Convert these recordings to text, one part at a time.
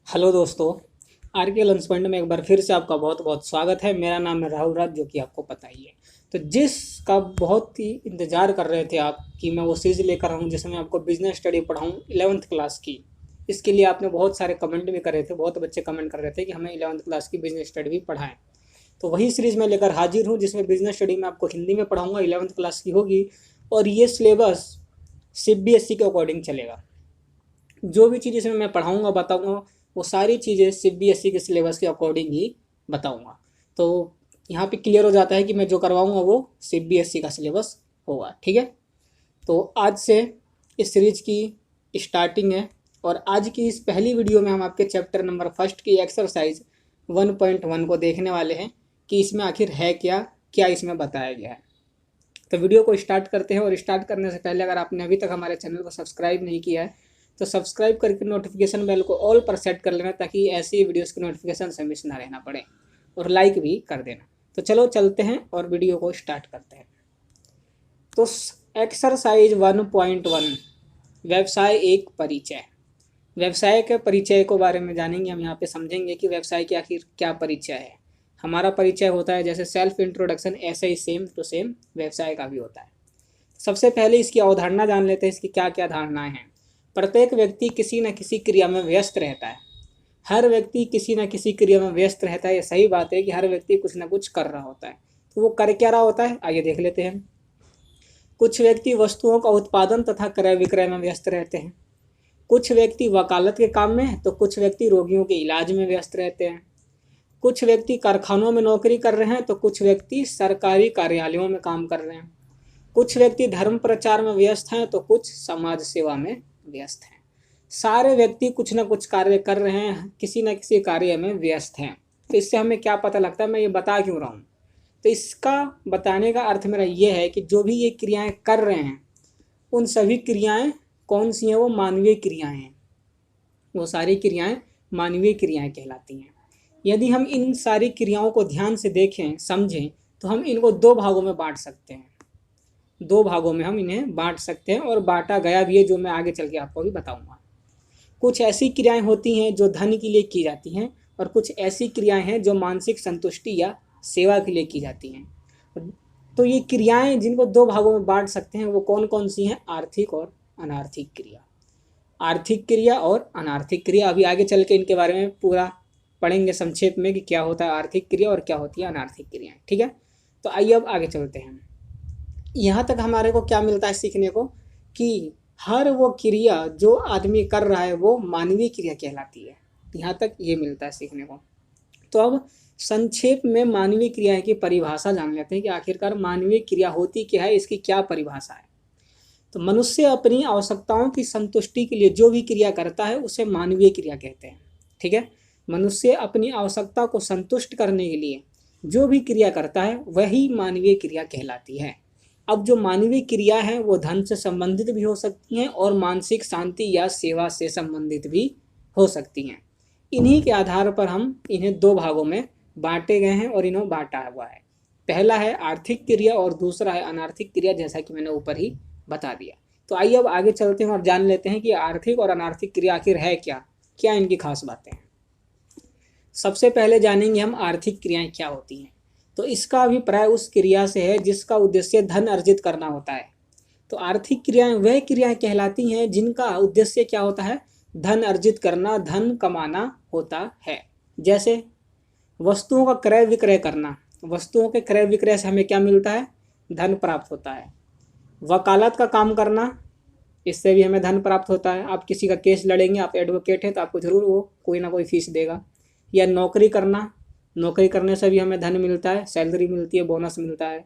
Hello दोस्तों। Are के lunch point में एक बार फिर से आपका बहुत बहुत स्वागत है। मेरा नाम है राहुल राज, जो कि आपको पता ही है। तो जिसका बहुत ही इंतज़ार कर रहे थे आप कि मैं वो सीरीज़ लेकर आऊँ जिसमें आपको बिजनेस स्टडी पढ़ाऊँ 11th क्लास की। इसके लिए आपने बहुत सारे कमेंट भी करे थे, बहुत बच्चे कमेंट कर रहे थे कि हमें 11th क्लास की बिजनेस स्टडी भी पढ़ाएं। तो वही सीरीज़ मैं लेकर हाजिर हूँ जिसमें बिजनेस स्टडी में आपको हिंदी में पढ़ाऊँगा, 11th क्लास की होगी। और ये सिलेबस CBSE के अकॉर्डिंग चलेगा। जो भी चीज़ इसमें मैं पढ़ाऊँगा बताऊँगा, वो सारी चीज़ें CBSE के सिलेबस के अकॉर्डिंग ही बताऊँगा। तो यहाँ पे क्लियर हो जाता है कि मैं जो करवाऊँगा वो CBSE का सिलेबस होगा। ठीक है। तो आज से इस सीरीज की स्टार्टिंग है और आज की इस पहली वीडियो में हम आपके चैप्टर नंबर फर्स्ट की एक्सरसाइज 1.1 को देखने वाले हैं कि इसमें आखिर है क्या, क्या इसमें बताया गया है। तो वीडियो को स्टार्ट करते हैं। और स्टार्ट करने से पहले अगर आपने अभी तक हमारे चैनल को सब्सक्राइब नहीं किया है तो सब्सक्राइब करके नोटिफिकेशन बेल को ऑल पर सेट कर लेना, ताकि ऐसी वीडियोस की नोटिफिकेशन से मिस ना रहना पड़े। और लाइक भी कर देना। तो चलो चलते हैं और वीडियो को स्टार्ट करते हैं। तो एक्सरसाइज 1.1 व्यवसाय एक परिचय। व्यवसाय के परिचय के बारे में जानेंगे हम। यहाँ पे समझेंगे कि व्यवसाय की आखिर क्या परिचय है। हमारा परिचय होता है जैसे सेल्फ इंट्रोडक्शन, ऐसे ही सेम टू सेम व्यवसाय का भी होता है। सबसे पहले इसकी अवधारणा जान लेते हैं, इसकी क्या क्या धारणाएं हैं। प्रत्येक व्यक्ति किसी न किसी क्रिया में व्यस्त रहता है। हर व्यक्ति किसी न किसी क्रिया में व्यस्त रहता है। ये सही बात है कि हर व्यक्ति कुछ न कुछ कर रहा होता है। तो वो कर क्या रहा होता है, आइए देख लेते हैं। कुछ व्यक्ति वस्तुओं का उत्पादन तथा क्रय विक्रय में व्यस्त रहते हैं। कुछ व्यक्ति वकालत के काम में, तो कुछ व्यक्ति रोगियों के इलाज में व्यस्त रहते हैं। कुछ व्यक्ति कारखानों में नौकरी कर रहे हैं, तो कुछ व्यक्ति सरकारी कार्यालयों में काम कर रहे हैं। कुछ व्यक्ति धर्म प्रचार में व्यस्त हैं, तो कुछ समाज सेवा में व्यस्त हैं। सारे व्यक्ति कुछ न कुछ कार्य कर रहे हैं, किसी न किसी कार्य में व्यस्त हैं। तो इससे हमें क्या पता लगता है, मैं ये बता क्यों रहा हूँ। तो इसका बताने का अर्थ मेरा ये है कि जो भी ये क्रियाएं कर रहे हैं, उन सभी क्रियाएं कौन सी हैं, वो मानवीय क्रियाएं हैं। वो सारी क्रियाएं मानवीय क्रियाएं कहलाती हैं। यदि हम इन सारी क्रियाओं को ध्यान से देखें, समझें, तो हम इनको दो भागों में बांट सकते हैं। दो भागों में हम इन्हें बांट सकते हैं और बांटा गया भी है, जो मैं आगे चल के आपको भी बताऊंगा। कुछ ऐसी क्रियाएं होती हैं जो धन के लिए की जाती हैं, और कुछ ऐसी क्रियाएं हैं जो मानसिक संतुष्टि या सेवा के लिए की जाती हैं। तो ये क्रियाएं जिनको दो भागों में बांट सकते हैं वो कौन कौन सी हैं, आर्थिक और अनार्थिक क्रिया। आर्थिक क्रिया और अनार्थिक क्रिया, अभी आगे चल के इनके बारे में पूरा पढ़ेंगे संक्षेप में कि क्या होता है आर्थिक क्रिया और क्या होती है अनार्थिक क्रियाएं। ठीक है। तो आइए अब आगे चलते हैं। यहाँ तक हमारे को क्या मिलता है सीखने को, कि हर वो क्रिया जो आदमी कर रहा है वो मानवीय क्रिया कहलाती है। यहाँ तक ये मिलता है सीखने को। तो अब संक्षेप में मानवीय क्रिया की परिभाषा जान लेते हैं कि आखिरकार मानवीय क्रिया होती क्या है, इसकी क्या परिभाषा है। तो मनुष्य अपनी आवश्यकताओं की संतुष्टि के लिए जो भी क्रिया करता है उसे मानवीय क्रिया कहते हैं। ठीक है। मनुष्य अपनी आवश्यकता को संतुष्ट करने के लिए जो भी क्रिया करता है वही मानवीय क्रिया कहलाती है। अब जो मानवीय क्रिया है वो धन से संबंधित भी हो सकती हैं और मानसिक शांति या सेवा से संबंधित भी हो सकती हैं। इन्हीं के आधार पर हम इन्हें दो भागों में बांटे गए हैं और इन्हें बांटा हुआ है। पहला है आर्थिक क्रिया और दूसरा है अनार्थिक क्रिया, जैसा कि मैंने ऊपर ही बता दिया। तो आइए अब आगे चलते हैं और जान लेते हैं कि आर्थिक और अनार्थिक क्रिया आखिर है क्या, क्या इनकी खास बातें हैं। सबसे पहले जानेंगे हम आर्थिक क्रियाएं क्या होती हैं। तो इसका अभिप्राय उस क्रिया से है जिसका उद्देश्य धन अर्जित करना होता है। तो आर्थिक क्रियाएं वह क्रियाएं कहलाती हैं जिनका उद्देश्य क्या होता है, धन अर्जित करना, धन कमाना होता है। जैसे वस्तुओं का क्रय विक्रय करना। वस्तुओं के क्रय विक्रय से हमें क्या मिलता है, धन प्राप्त होता है। वकालत का काम करना, इससे भी हमें धन प्राप्त होता है। आप किसी का केस लड़ेंगे, आप एडवोकेट हैं तो आपको जरूर वो कोई ना कोई फीस देगा। या नौकरी करना, नौकरी करने से भी हमें धन मिलता है, सैलरी मिलती है, बोनस मिलता है।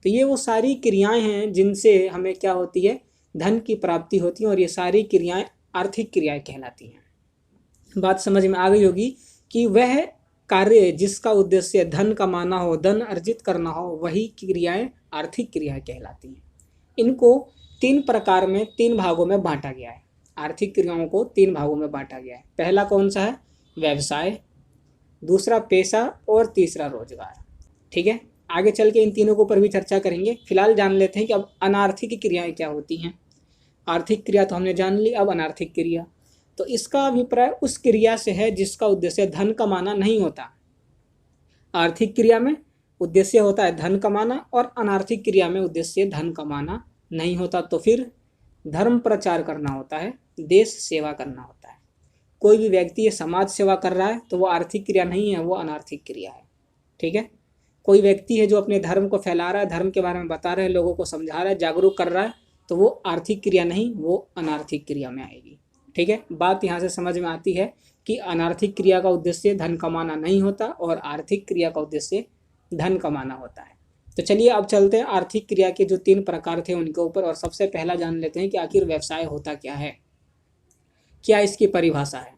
तो ये वो सारी क्रियाएं हैं जिनसे हमें क्या होती है, धन की प्राप्ति होती है, और ये सारी क्रियाएं आर्थिक क्रियाएं कहलाती हैं। बात समझ में आ गई होगी कि वह कार्य जिसका उद्देश्य धन कमाना हो, धन अर्जित करना हो, वही क्रियाएं आर्थिक क्रियाएं कहलाती हैं। इनको तीन प्रकार में, तीन भागों में बांटा गया है। आर्थिक क्रियाओं को तीन भागों में बांटा गया है। पहला कौन सा है, व्यवसाय, दूसरा पेशा और तीसरा रोजगार। ठीक है। आगे चल के इन तीनों के ऊपर भी चर्चा करेंगे। फिलहाल जान लेते हैं कि अब अनार्थिक क्रियाएं क्या होती हैं। आर्थिक क्रिया तो हमने जान ली, अब अनार्थिक क्रिया। तो इसका अभिप्राय उस क्रिया से है जिसका उद्देश्य धन कमाना नहीं होता। आर्थिक क्रिया में उद्देश्य होता है धन कमाना और अनार्थिक क्रिया में उद्देश्य धन कमाना नहीं होता। तो फिर धर्म प्रचार करना होता है, देश सेवा करना होता है। कोई भी व्यक्ति ये समाज सेवा कर रहा है तो वो आर्थिक क्रिया नहीं है, वो अनार्थिक क्रिया है। ठीक है, कोई व्यक्ति है जो अपने धर्म को फैला रहा है, धर्म के बारे में बता रहा है, लोगों को समझा रहा है, जागरूक कर रहा है, तो वो आर्थिक क्रिया नहीं, वो अनार्थिक क्रिया में आएगी। ठीक है, बात यहाँ से समझ में आती है कि अनार्थिक क्रिया का उद्देश्य धन कमाना नहीं होता और आर्थिक क्रिया का उद्देश्य धन कमाना होता है। तो चलिए अब चलते हैं आर्थिक क्रिया के जो 3 प्रकार थे उनके ऊपर, और सबसे पहला जान लेते हैं कि आखिर व्यवसाय होता क्या है, क्या इसकी परिभाषा है।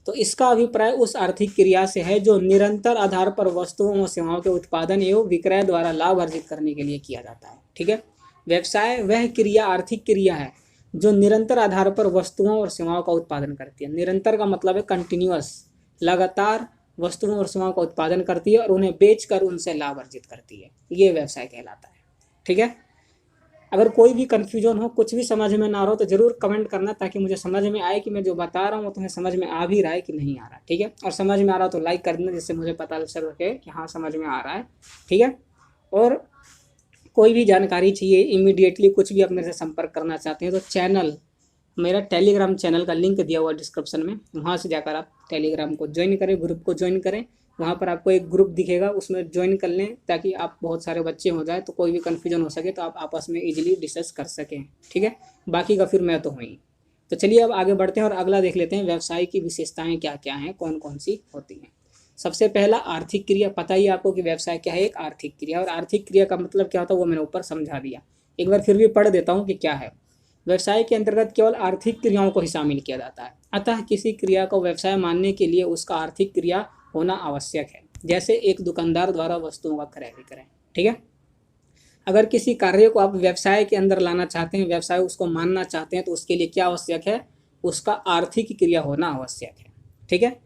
तो इसका अभिप्राय उस आर्थिक क्रिया से है जो निरंतर आधार पर वस्तुओं और सेवाओं के उत्पादन एवं विक्रय द्वारा लाभ अर्जित करने के लिए किया जाता है। ठीक है, व्यवसाय वह क्रिया आर्थिक क्रिया है जो निरंतर आधार पर वस्तुओं और सेवाओं का उत्पादन करती है। निरंतर का मतलब है कंटिन्यूअस, लगातार वस्तुओं और सेवाओं का उत्पादन करती है और उन्हें बेचकर उनसे लाभ अर्जित करती है, ये व्यवसाय कहलाता है। ठीक है, अगर कोई भी कन्फ्यूजन हो, कुछ भी समझ में ना हो तो जरूर कमेंट करना, ताकि मुझे समझ में आए कि मैं जो बता रहा हूँ तुम्हें समझ में आ भी रहा है कि नहीं आ रहा। ठीक है, और समझ में आ रहा हो तो लाइक कर देना, जिससे मुझे पता चल सके कि हाँ समझ में आ रहा है। ठीक है, और कोई भी जानकारी चाहिए, इमीडिएटली कुछ भी आप मेरे से संपर्क करना चाहते हैं तो चैनल, मेरा टेलीग्राम चैनल का लिंक दिया हुआ डिस्क्रिप्शन में, वहाँ से जाकर आप टेलीग्राम को ज्वाइन करें, ग्रुप को ज्वाइन करें। वहाँ पर आपको एक ग्रुप दिखेगा, उसमें ज्वाइन कर लें ताकि आप बहुत सारे बच्चे हो जाए तो कोई भी कन्फ्यूजन हो सके तो आप आपस में इजीली डिस्कस कर सकें। ठीक है, बाकी का फिर मैं तो हूँ ही। तो चलिए अब आगे बढ़ते हैं और अगला देख लेते हैं व्यवसाय की विशेषताएं क्या क्या हैं, कौन कौन सी होती हैं। सबसे पहला आर्थिक क्रिया। पता ही आपको कि व्यवसाय क्या है, एक आर्थिक क्रिया। और आर्थिक क्रिया का मतलब क्या होता है वो मैंने ऊपर समझा दिया, एक बार फिर भी पढ़ देता हूँ कि क्या है। व्यवसाय के अंतर्गत केवल आर्थिक क्रियाओं को ही शामिल किया जाता है, अतः किसी क्रिया को व्यवसाय मानने के लिए उसका आर्थिक क्रिया होना आवश्यक है। जैसे एक दुकानदार द्वारा वस्तुओं का क्रय विक्रय। ठीक है, अगर किसी कार्य को आप व्यवसाय के अंदर लाना चाहते हैं, व्यवसाय उसको मानना चाहते हैं, तो उसके लिए क्या आवश्यक है, उसका आर्थिक क्रिया होना आवश्यक है। ठीक है,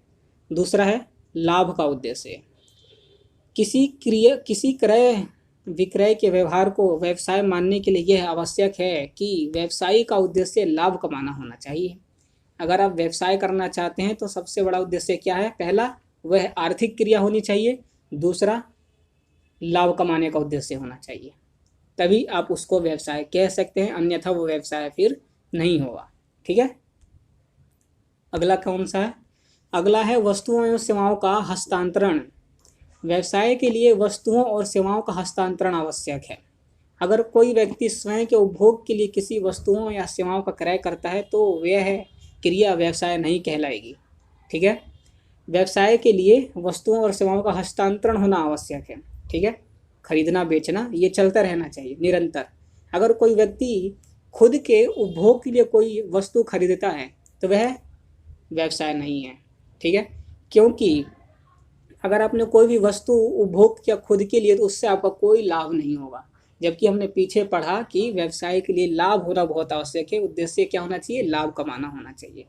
दूसरा है लाभ का उद्देश्य। किसी क्रय विक्रय के व्यवहार को व्यवसाय मानने के लिए यह आवश्यक है कि व्यवसायी का उद्देश्य लाभ कमाना होना चाहिए। अगर आप व्यवसाय करना चाहते हैं तो सबसे बड़ा उद्देश्य क्या है, पहला वह आर्थिक क्रिया होनी चाहिए, दूसरा लाभ कमाने का उद्देश्य होना चाहिए, तभी आप उसको व्यवसाय कह सकते हैं, अन्यथा वो व्यवसाय फिर नहीं होगा। ठीक है, अगला कौन सा है, अगला है वस्तुओं एवं सेवाओं का हस्तांतरण। व्यवसाय के लिए वस्तुओं और सेवाओं का हस्तांतरण आवश्यक है। अगर कोई व्यक्ति स्वयं के उपभोग के लिए किसी वस्तुओं या सेवाओं का क्रय करता है तो वह क्रिया व्यवसाय नहीं कहलाएगी। ठीक है, व्यवसाय के लिए वस्तुओं और सेवाओं का हस्तांतरण होना आवश्यक है। ठीक है, खरीदना बेचना ये चलता रहना चाहिए निरंतर। अगर कोई व्यक्ति खुद के उपभोग के लिए कोई वस्तु खरीदता है तो वह व्यवसाय नहीं है। ठीक है, क्योंकि अगर आपने कोई भी वस्तु उपभोग किया खुद के लिए तो उससे आपका कोई लाभ नहीं होगा, जबकि हमने पीछे पढ़ा कि व्यवसाय के लिए लाभ होना बहुत आवश्यक है, उद्देश्य क्या होना चाहिए, लाभ कमाना होना चाहिए।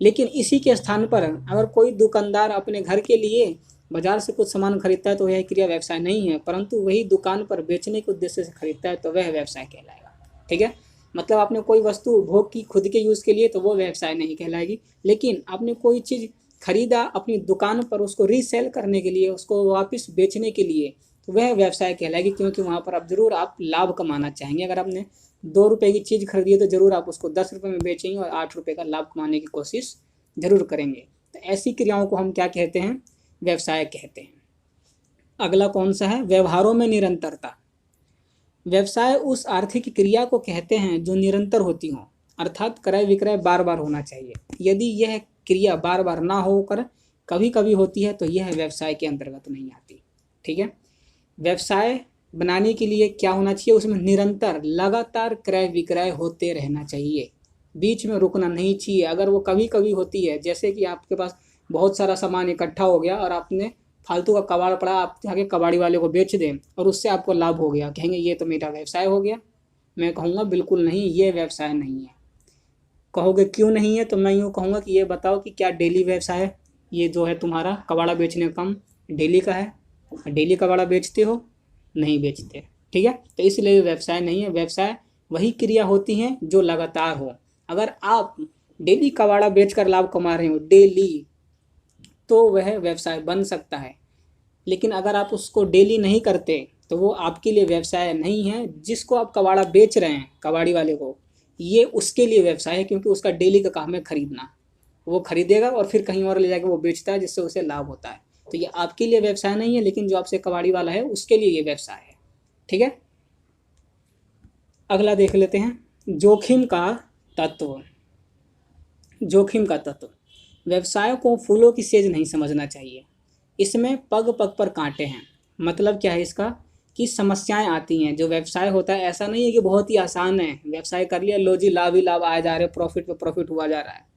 लेकिन इसी के स्थान पर अगर कोई दुकानदार अपने घर के लिए बाजार से कुछ सामान खरीदता है तो यह क्रिया व्यवसाय नहीं है, परंतु वही दुकान पर बेचने के उद्देश्य से खरीदता है तो वह व्यवसाय कहलाएगा। ठीक है, मतलब आपने कोई वस्तु उपभोग की खुद के यूज़ के लिए तो वो व्यवसाय नहीं कहलाएगी, लेकिन आपने कोई चीज़ खरीदा अपनी दुकान पर उसको रीसेल करने के लिए, उसको वापस बेचने के लिए, तो वह व्यवसाय कहलाएगी, क्योंकि वहाँ पर आप जरूर आप लाभ कमाना चाहेंगे। अगर आपने 2 रुपये की चीज़ खरीदी है तो जरूर आप उसको 10 रुपये में बेचेंगे और 8 रुपये का लाभ कमाने की कोशिश जरूर करेंगे। तो ऐसी क्रियाओं को हम क्या कहते हैं, व्यवसाय कहते हैं। अगला कौन सा है, व्यवहारों में निरंतरता। व्यवसाय उस आर्थिक क्रिया को कहते हैं जो निरंतर होती हो, अर्थात क्रय विक्रय बार बार होना चाहिए। यदि यह क्रिया बार बार ना होकर कभी कभी होती है तो यह व्यवसाय के अंतर्गत नहीं आती। ठीक है, व्यवसाय बनाने के लिए क्या होना चाहिए, उसमें निरंतर लगातार क्रय विक्रय होते रहना चाहिए, बीच में रुकना नहीं चाहिए। अगर वो कभी कभी होती है, जैसे कि आपके पास बहुत सारा सामान इकट्ठा हो गया और आपने फालतू का कबाड़ पड़ा, आप जाके कबाड़ी वाले को बेच दें और उससे आपको लाभ हो गया, कहेंगे ये तो मेरा व्यवसाय हो गया। मैं कहूँगा बिल्कुल नहीं, ये व्यवसाय नहीं है। कहोगे क्यों नहीं है, तो मैं यूँ कहूँगा कि ये बताओ कि क्या डेली व्यवसाय है ये जो है तुम्हारा कबाड़ा बेचने का काम डेली का है, डेली कबाड़ा बेचते हो, नहीं बेचते। ठीक है, तो इसलिए व्यवसाय नहीं है। व्यवसाय वही क्रिया होती हैं जो लगातार हो। अगर आप डेली कबाड़ा बेचकर लाभ कमा रहे हो डेली, तो वह व्यवसाय बन सकता है। लेकिन अगर आप उसको डेली नहीं करते तो वो आपके लिए व्यवसाय नहीं है। जिसको आप कबाड़ा बेच रहे हैं, कबाड़ी वाले को, ये उसके लिए व्यवसाय है, क्योंकि उसका डेली का काम है खरीदना। वो खरीदेगा और फिर कहीं और ले जाकर वो बेचता है, जिससे उसे लाभ होता है। तो ये आपके लिए व्यवसाय नहीं है, लेकिन जो आपसे कबाड़ी वाला है उसके लिए ये व्यवसाय है। ठीक है, अगला देख लेते हैं, जोखिम का तत्व। जोखिम का तत्व, व्यवसाय को फूलों की सेज नहीं समझना चाहिए। इसमें पग पग पर कांटे हैं। मतलब क्या है इसका, कि समस्याएं आती हैं। जो व्यवसाय होता है ऐसा नहीं है कि बहुत ही आसान है, व्यवसाय कर लिया, लो जी लाभ ही लाभ आए जा रहे, प्रॉफिट पे प्रॉफिट हुआ जा रहा है।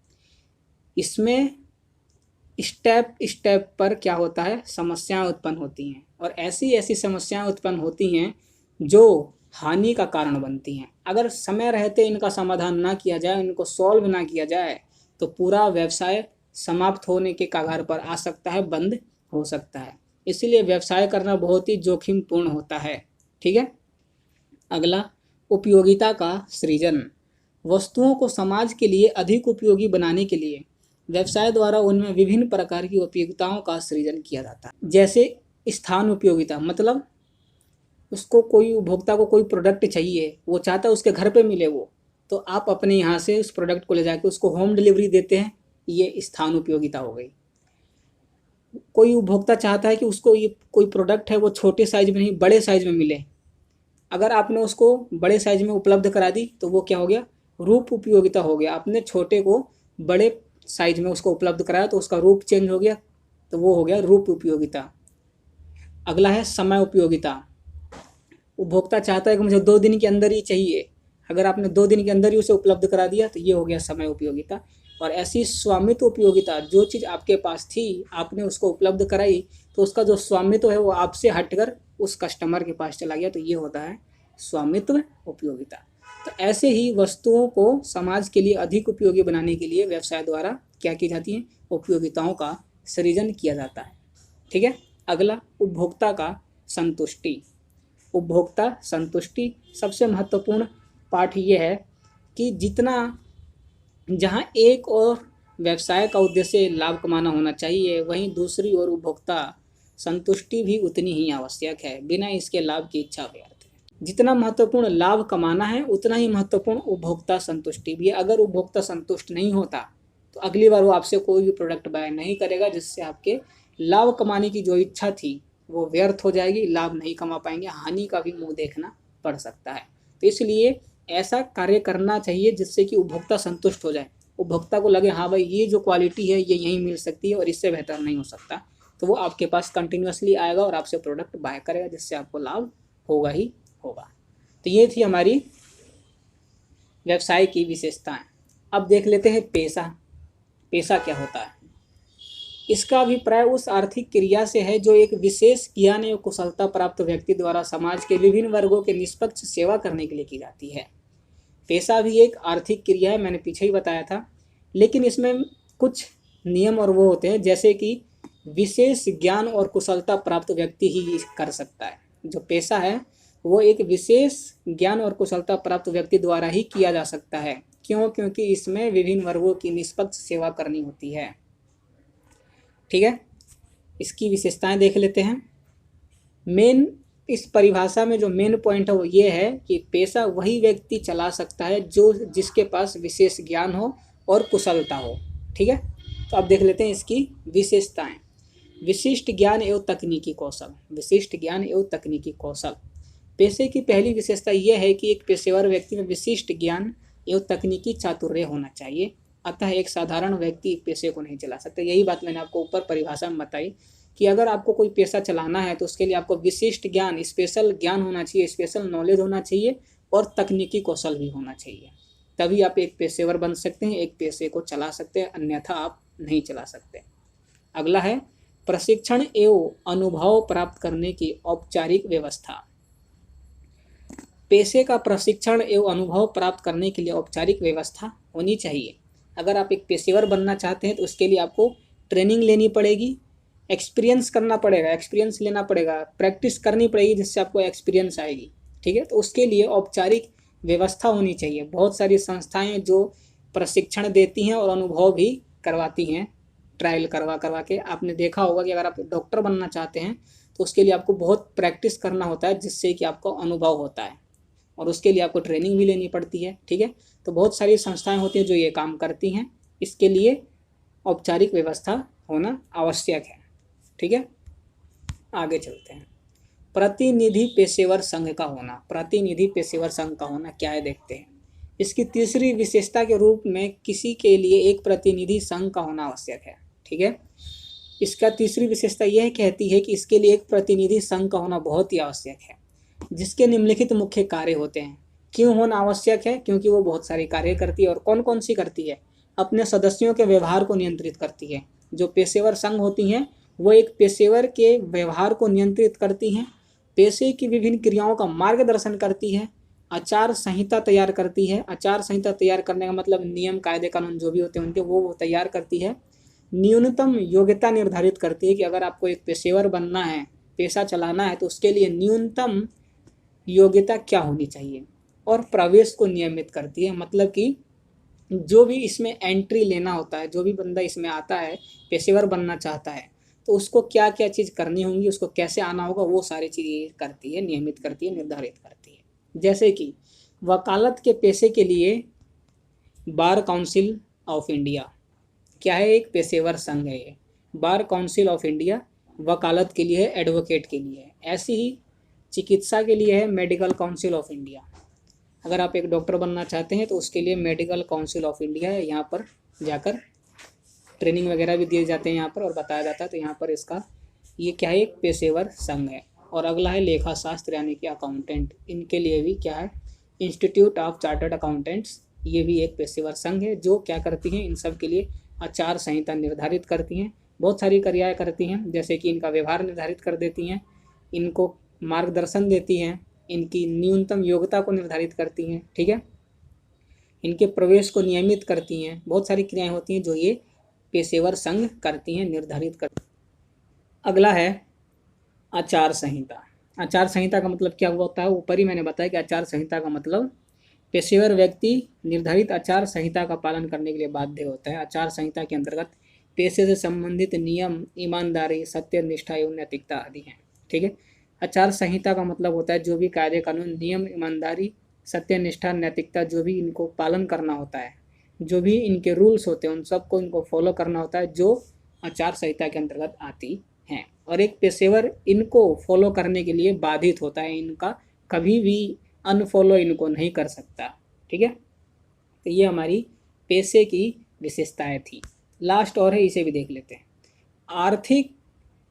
इसमें स्टेप स्टेप पर क्या होता है, समस्याएं उत्पन्न होती हैं, और ऐसी ऐसी समस्याएं उत्पन्न होती हैं जो हानि का कारण बनती हैं। अगर समय रहते इनका समाधान ना किया जाए, इनको सॉल्व ना किया जाए, तो पूरा व्यवसाय समाप्त होने के कगार पर आ सकता है, बंद हो सकता है। इसीलिए व्यवसाय करना बहुत ही जोखिमपूर्ण होता है। ठीक है, अगला, उपयोगिता का सृजन। वस्तुओं को समाज के लिए अधिक उपयोगी बनाने के लिए व्यवसाय द्वारा उनमें विभिन्न प्रकार की उपयोगिताओं का सृजन किया जाता है। जैसे स्थान उपयोगिता, मतलब उसको कोई उपभोक्ता को कोई प्रोडक्ट चाहिए, वो चाहता है उसके घर पे मिले वो, तो आप अपने यहाँ से उस प्रोडक्ट को ले जाके उसको होम डिलीवरी देते हैं, ये स्थान उपयोगिता हो गई। कोई उपभोक्ता चाहता है कि उसको ये कोई प्रोडक्ट है वो छोटे साइज में नहीं बड़े साइज में मिले, अगर आपने उसको बड़े साइज में उपलब्ध करा दी तो वो क्या हो गया, रूप उपयोगिता हो गया। आपने छोटे को बड़े साइज में उसको उपलब्ध कराया तो उसका रूप चेंज हो गया, तो वो हो गया रूप उपयोगिता। अगला है समय उपयोगिता। उपभोक्ता चाहता है कि मुझे 2 दिन के अंदर ही चाहिए, अगर आपने 2 दिन के अंदर ही उसे उपलब्ध करा दिया तो ये हो गया समय उपयोगिता। और ऐसी स्वामित्व उपयोगिता, जो चीज़ आपके पास थी आपने उसको उपलब्ध कराई, तो उसका जो स्वामित्व है वो आपसे हटकर उस कस्टमर के पास चला गया, तो ये होता है स्वामित्व उपयोगिता। तो ऐसे ही वस्तुओं को समाज के लिए अधिक उपयोगी बनाने के लिए व्यवसाय द्वारा क्या की जाती है, उपयोगिताओं का सृजन किया जाता है। ठीक है, अगला, उपभोक्ता का संतुष्टि। उपभोक्ता संतुष्टि सबसे महत्वपूर्ण पाठ ये है कि जितना, जहाँ एक और व्यवसाय का उद्देश्य लाभ कमाना होना चाहिए, वहीं दूसरी ओर उपभोक्ता संतुष्टि भी उतनी ही आवश्यक है। बिना इसके लाभ की इच्छा व्यर्थ है। जितना महत्वपूर्ण लाभ कमाना है उतना ही महत्वपूर्ण उपभोक्ता संतुष्टि भी है। अगर उपभोक्ता संतुष्ट नहीं होता तो अगली बार वो आपसे कोई भी प्रोडक्ट बाय नहीं करेगा, जिससे आपके लाभ कमाने की जो इच्छा थी वो व्यर्थ हो जाएगी, लाभ नहीं कमा पाएंगे, हानि का भी मुंह देखना पड़ सकता है। तो इसलिए ऐसा कार्य करना चाहिए जिससे कि उपभोक्ता संतुष्ट हो जाए, उपभोक्ता को लगे हाँ भाई ये जो क्वालिटी है ये यहीं मिल सकती है और इससे बेहतर नहीं हो सकता, तो वो आपके पास कंटिन्यूअसली आएगा और आपसे प्रोडक्ट बाय करेगा, जिससे आपको लाभ होगा ही होगा। तो ये थी हमारी व्यवसाय की विशेषताएं। अब देख लेते हैं पेशा। पेशा क्या होता है? इसका अभिप्राय उस आर्थिक क्रिया से है जो एक विशेष ज्ञान एवं कुशलता प्राप्त व्यक्ति द्वारा समाज के विभिन्न वर्गों के निष्पक्ष सेवा करने के लिए की जाती है। पेशा भी एक आर्थिक क्रिया है, मैंने पीछे ही बताया था, लेकिन इसमें कुछ नियम और वो होते हैं, जैसे कि विशेष ज्ञान और कुशलता प्राप्त व्यक्ति ही कर सकता है। जो पेशा है वो एक विशेष ज्ञान और कुशलता प्राप्त व्यक्ति द्वारा ही किया जा सकता है। क्यों? क्योंकि इसमें विभिन्न वर्गों की निष्पक्ष सेवा करनी होती है। ठीक है, इसकी विशेषताएं देख लेते हैं। मेन, इस परिभाषा में जो मेन पॉइंट है वो ये है कि पेशा वही व्यक्ति चला सकता है जो जिसके पास विशेष ज्ञान हो और कुशलता हो। ठीक है, तो अब देख लेते हैं इसकी विशेषताएं। विशिष्ट ज्ञान एवं तकनीकी कौशल। विशिष्ट ज्ञान एवं तकनीकी कौशल, पेशे की पहली विशेषता यह है कि एक पेशेवर व्यक्ति में विशिष्ट ज्ञान एवं तकनीकी चातुर्य होना चाहिए, अतः एक साधारण व्यक्ति पेशे को नहीं चला सकता। यही बात मैंने आपको ऊपर परिभाषा में बताई कि अगर आपको कोई पेशा चलाना है तो उसके लिए आपको विशिष्ट ज्ञान, स्पेशल ज्ञान होना चाहिए, स्पेशल नॉलेज होना चाहिए और तकनीकी कौशल भी होना चाहिए, तभी आप एक पेशेवर बन सकते हैं, एक पेशे को चला सकते हैं, अन्यथा आप नहीं चला सकते। अगला है प्रशिक्षण एवं अनुभव प्राप्त करने की औपचारिक व्यवस्था। पेशे का प्रशिक्षण एवं अनुभव प्राप्त करने के लिए औपचारिक व्यवस्था होनी चाहिए। अगर आप एक पेशेवर बनना चाहते हैं तो उसके लिए आपको ट्रेनिंग लेनी पड़ेगी, एक्सपीरियंस करना पड़ेगा, एक्सपीरियंस लेना पड़ेगा, प्रैक्टिस करनी पड़ेगी, जिससे आपको एक्सपीरियंस आएगी। ठीक है, तो उसके लिए औपचारिक व्यवस्था होनी चाहिए। बहुत सारी संस्थाएं जो प्रशिक्षण देती हैं और अनुभव भी करवाती हैं, ट्रायल करवा करवा के। आपने देखा होगा कि अगर आप डॉक्टर बनना चाहते हैं तो उसके लिए आपको बहुत प्रैक्टिस करना होता है, जिससे कि आपको अनुभव होता है, और उसके लिए आपको ट्रेनिंग भी लेनी पड़ती है। ठीक है, तो बहुत सारी संस्थाएं होती हैं जो ये काम करती हैं, इसके लिए औपचारिक व्यवस्था होना आवश्यक है। ठीक है, आगे चलते हैं। प्रतिनिधि पेशेवर संघ का होना। प्रतिनिधि पेशेवर संघ का होना क्या है देखते हैं। इसकी तीसरी विशेषता के रूप में किसी के लिए एक प्रतिनिधि संघ का होना आवश्यक है। ठीक है, इसका तीसरी विशेषता यह कहती है कि इसके लिए एक प्रतिनिधि संघ का होना बहुत ही आवश्यक है, जिसके निम्नलिखित मुख्य कार्य होते हैं। क्यों होना आवश्यक है? क्योंकि वो बहुत सारे कार्य करती है। और कौन कौन सी करती है? अपने सदस्यों के व्यवहार को नियंत्रित करती है। जो पेशेवर संघ होती हैं वो एक पेशेवर के व्यवहार को नियंत्रित करती हैं, पेशे की विभिन्न क्रियाओं का मार्गदर्शन करती है, आचार संहिता तैयार करती है। आचार संहिता तैयार करने का मतलब नियम कायदे कानून जो भी होते हैं उनके वो तैयार करती है। न्यूनतम योग्यता निर्धारित करती है कि अगर आपको एक पेशेवर बनना है, पेशा चलाना है, तो उसके लिए न्यूनतम योग्यता क्या होनी चाहिए। और प्रवेश को नियमित करती है, मतलब कि जो भी इसमें एंट्री लेना होता है, जो भी बंदा इसमें आता है पेशेवर बनना चाहता है, तो उसको क्या क्या चीज़ करनी होंगी, उसको कैसे आना होगा, वो सारी चीज़ें करती है, नियमित करती है, निर्धारित करती है। जैसे कि वकालत के पेशे के लिए बार काउंसिल ऑफ इंडिया क्या है? एक पेशेवर संघ है ये। बार काउंसिल ऑफ इंडिया वकालत के लिए है, एडवोकेट के लिए है। ऐसी ही चिकित्सा के लिए है मेडिकल काउंसिल ऑफ इंडिया। अगर आप एक डॉक्टर बनना चाहते हैं तो उसके लिए मेडिकल काउंसिल ऑफ इंडिया है, यहाँ पर जाकर ट्रेनिंग वगैरह भी दिए जाते हैं यहाँ पर और बताया जाता है। तो यहाँ पर इसका ये क्या है? एक पेशेवर संघ है। और अगला है लेखा शास्त्र यानी कि अकाउंटेंट, इनके लिए भी क्या है? इंस्टीट्यूट ऑफ चार्टर्ड अकाउंटेंट्स, ये भी एक पेशेवर संघ है जो क्या करती हैं? इन सब के लिए आचार संहिता निर्धारित करती हैं, बहुत सारी क्रियाएं करती हैं, जैसे कि इनका व्यवहार निर्धारित कर देती हैं, इनको मार्गदर्शन देती हैं, इनकी न्यूनतम योग्यता को निर्धारित करती हैं। ठीक है, इनके प्रवेश को नियमित करती हैं, बहुत सारी क्रियाएं होती हैं जो ये पेशेवर संघ करती हैं, निर्धारित कर। अगला है आचार संहिता। आचार संहिता का मतलब क्या होता है? ऊपर ही मैंने बताया कि आचार संहिता का मतलब पेशेवर व्यक्ति निर्धारित आचार संहिता का पालन करने के लिए बाध्य होता है। आचार संहिता के अंतर्गत पेशे से संबंधित नियम, ईमानदारी, सत्यनिष्ठा एवं नैतिकता आदि हैं। ठीक है, आचार संहिता का मतलब होता है जो भी कायदे कानून, नियम, ईमानदारी, सत्यनिष्ठा, नैतिकता, जो भी इनको पालन करना होता है, जो भी इनके रूल्स होते हैं उन सबको इनको फॉलो करना होता है, जो आचार संहिता के अंतर्गत आती हैं। और एक पेशेवर इनको फॉलो करने के लिए बाधित होता है, इनका कभी भी अनफॉलो इनको नहीं कर सकता। ठीक है, तो ये हमारी पेशे की विशेषताएं थी। लास्ट और है, इसे भी देख लेते हैं। आर्थिक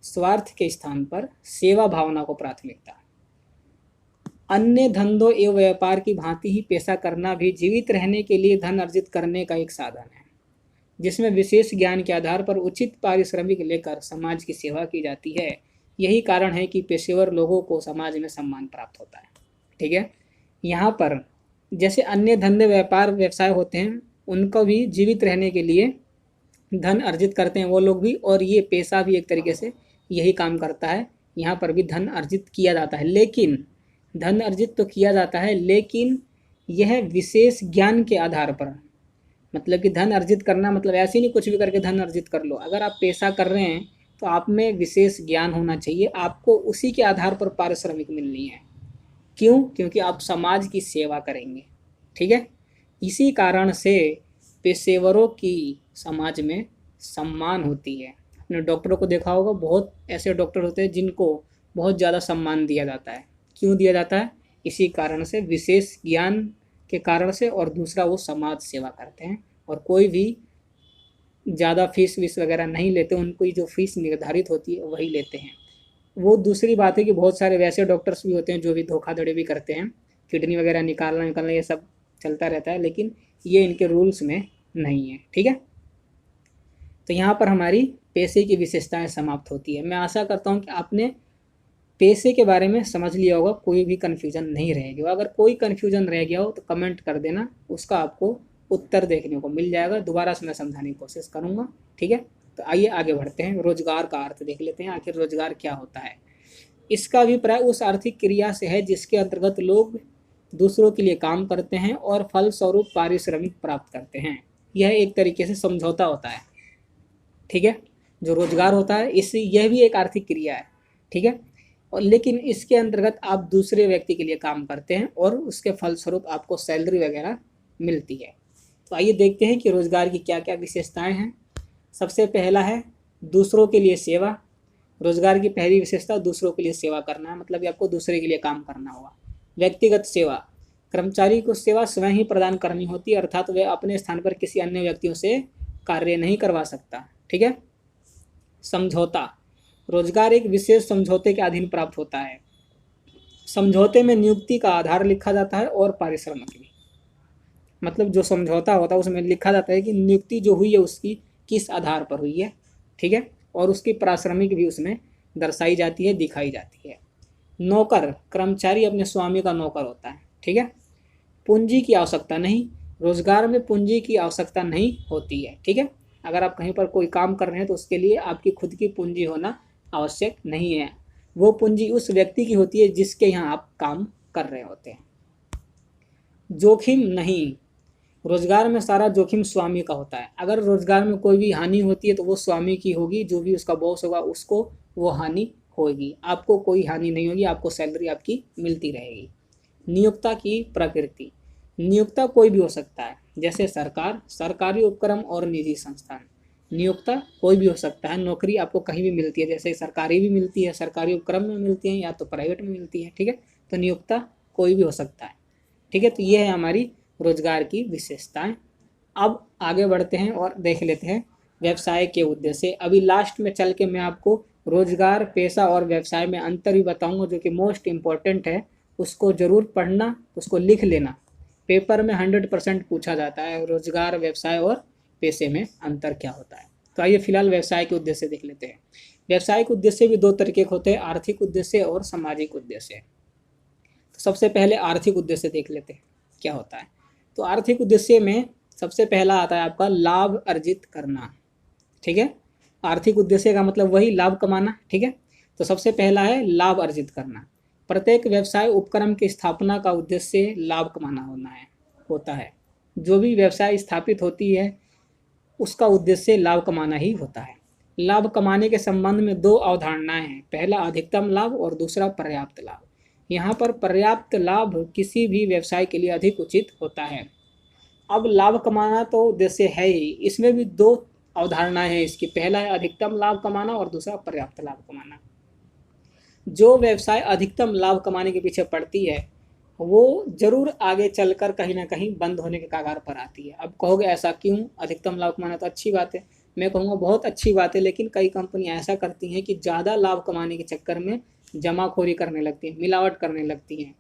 स्वार्थ के स्थान पर सेवा भावना को प्राथमिकता। अन्य धंधों एवं व्यापार की भांति ही पेशा करना भी जीवित रहने के लिए धन अर्जित करने का एक साधन है, जिसमें विशेष ज्ञान के आधार पर उचित पारिश्रमिक लेकर समाज की सेवा की जाती है। यही कारण है कि पेशेवर लोगों को समाज में सम्मान प्राप्त होता है। ठीक है, यहाँ पर जैसे अन्य धंधे, व्यापार, व्यवसाय होते हैं, उनको भी जीवित रहने के लिए धन अर्जित करते हैं वो लोग भी, और ये पेशा भी एक तरीके से यही काम करता है। यहाँ पर भी धन अर्जित किया जाता है, लेकिन धन अर्जित तो किया जाता है, लेकिन यह विशेष ज्ञान के आधार पर। मतलब कि धन अर्जित करना मतलब ऐसे नहीं कुछ भी करके धन अर्जित कर लो। अगर आप पेशा कर रहे हैं तो आप में विशेष ज्ञान होना चाहिए, आपको उसी के आधार पर पारिश्रमिक मिलनी है। क्यों? क्योंकि आप समाज की सेवा करेंगे। ठीक है, इसी कारण से पेशेवरों की समाज में सम्मान होती है। आपने डॉक्टरों को देखा होगा, बहुत ऐसे डॉक्टर होते हैं जिनको बहुत ज़्यादा सम्मान दिया जाता है। क्यों दिया जाता है? इसी कारण से, विशेष ज्ञान के कारण से, और दूसरा वो समाज सेवा करते हैं और कोई भी ज़्यादा फीस वगैरह नहीं लेते, उनको जो फीस निर्धारित होती है वही लेते हैं। वो दूसरी बात है कि बहुत सारे वैसे डॉक्टर्स भी होते हैं जो भी धोखाधड़ी भी करते हैं, किडनी वगैरह निकालना ये सब चलता रहता है, लेकिन ये इनके रूल्स में नहीं है। ठीक है, तो यहाँ पर हमारी पेशे की विशेषताएं समाप्त होती है। मैं आशा करता हूँ कि आपने पेशे के बारे में समझ लिया होगा, कोई भी कन्फ्यूज़न नहीं रहेगा। अगर कोई कन्फ्यूज़न रह गया हो तो कमेंट कर देना, उसका आपको उत्तर देखने को मिल जाएगा। दोबारा से मैं समझाने की कोशिश करूँगा। ठीक है, तो आइए आगे बढ़ते हैं। रोजगार का अर्थ देख लेते हैं, आखिर रोजगार क्या होता है। इसका अभिप्राय उस आर्थिक क्रिया से है जिसके अंतर्गत लोग दूसरों के लिए काम करते हैं और फलस्वरूप पारिश्रमिक प्राप्त करते हैं। यह एक तरीके से समझौता होता है, ठीक है। जो रोजगार होता है इस यह भी एक आर्थिक क्रिया है, ठीक है। और लेकिन इसके अंतर्गत आप दूसरे व्यक्ति के लिए काम करते हैं और उसके फलस्वरूप आपको सैलरी वगैरह मिलती है। तो आइए देखते हैं कि रोजगार की क्या क्या विशेषताएं हैं। सबसे पहला है दूसरों के लिए सेवा। रोजगार की पहली विशेषता दूसरों के लिए सेवा करना है, मतलब कि आपको दूसरे के लिए काम करना होगा। व्यक्तिगत सेवा, कर्मचारी को सेवा स्वयं ही प्रदान करनी होती है, अर्थात वह अपने स्थान पर किसी अन्य व्यक्तियों से कार्य नहीं करवा सकता, ठीक है। समझौता, रोजगार एक विशेष समझौते के अधीन प्राप्त होता है। समझौते में नियुक्ति का आधार लिखा जाता है और पारिश्रमिक भी, मतलब जो समझौता होता है उसमें लिखा जाता है कि नियुक्ति जो हुई है उसकी किस आधार पर हुई है, ठीक है। और उसकी पारिश्रमिक भी उसमें दर्शाई जाती है, दिखाई जाती है। नौकर, कर्मचारी अपने स्वामी का नौकर होता है, ठीक है। पूंजी की आवश्यकता नहीं, रोजगार में पूंजी की आवश्यकता नहीं होती है, ठीक है। अगर आप कहीं पर कोई काम कर रहे हैं तो उसके लिए आपकी खुद की पूंजी होना आवश्यक नहीं है, वो पूंजी उस व्यक्ति की होती है जिसके यहाँ आप काम कर रहे होते हैं। जोखिम नहीं, रोजगार में सारा जोखिम स्वामी का होता है। अगर रोजगार में कोई भी हानि होती है तो वो स्वामी की होगी, जो भी उसका बॉस होगा उसको वो हानि होगी, आपको कोई हानि नहीं होगी, आपको सैलरी आपकी मिलती रहेगी। नियोक्ता की प्रकृति, नियोक्ता कोई भी हो सकता है, जैसे सरकार, सरकारी उपक्रम और निजी संस्थान। नियोक्ता कोई भी हो सकता है, नौकरी आपको कहीं भी मिलती है, जैसे सरकारी भी मिलती है, सरकारी उपक्रम में मिलती है या तो प्राइवेट में मिलती है, ठीक है। तो नियोक्ता कोई भी हो सकता है, ठीक है। तो ये है हमारी रोजगार की विशेषताएं। अब आगे बढ़ते हैं और देख लेते हैं व्यवसाय के उद्देश्य। अभी लास्ट में चल के मैं आपको रोजगार, पेशा और व्यवसाय में अंतर भी बताऊंगा, जो कि मोस्ट इम्पॉर्टेंट है, उसको ज़रूर पढ़ना, उसको लिख लेना। पेपर में 100% पूछा जाता है रोजगार, व्यवसाय और पेशे में अंतर क्या होता है। तो आइए फिलहाल व्यवसाय के उद्देश्य देख लेते हैं। व्यवसाय के उद्देश्य भी दो तरीके के होते हैं, आर्थिक उद्देश्य और सामाजिक उद्देश्य। तो सबसे पहले आर्थिक उद्देश्य देख लेते हैं क्या होता है। तो आर्थिक उद्देश्य में सबसे पहला आता है आपका लाभ अर्जित करना, ठीक है। आर्थिक उद्देश्य का मतलब वही लाभ कमाना, ठीक है। तो सबसे पहला है लाभ अर्जित करना। प्रत्येक व्यवसाय उपक्रम की स्थापना का उद्देश्य लाभ कमाना होता है। जो भी व्यवसाय स्थापित होती है उसका उद्देश्य लाभ कमाना ही होता है। लाभ कमाने के संबंध में दो अवधारणाएं हैं, पहला अधिकतम लाभ और दूसरा पर्याप्त लाभ। यहाँ पर पर्याप्त लाभ किसी भी व्यवसाय के लिए अधिक उचित होता है। अब लाभ कमाना तो उद्देश्य है ही, इसमें भी दो अवधारणाएं हैं इसकी, पहला है अधिकतम लाभ कमाना और दूसरा पर्याप्त लाभ कमाना। जो व्यवसाय अधिकतम लाभ कमाने के पीछे पड़ती है वो जरूर आगे चलकर कहीं ना कहीं बंद होने के कगार पर आती है। अब कहोगे ऐसा क्यों, अधिकतम लाभ कमाना तो अच्छी बात है। मैं कहूँगा बहुत अच्छी बात है, लेकिन कई कंपनियां ऐसा करती हैं कि ज़्यादा लाभ कमाने के चक्कर में जमाखोरी करने लगती हैं, मिलावट करने लगती हैं,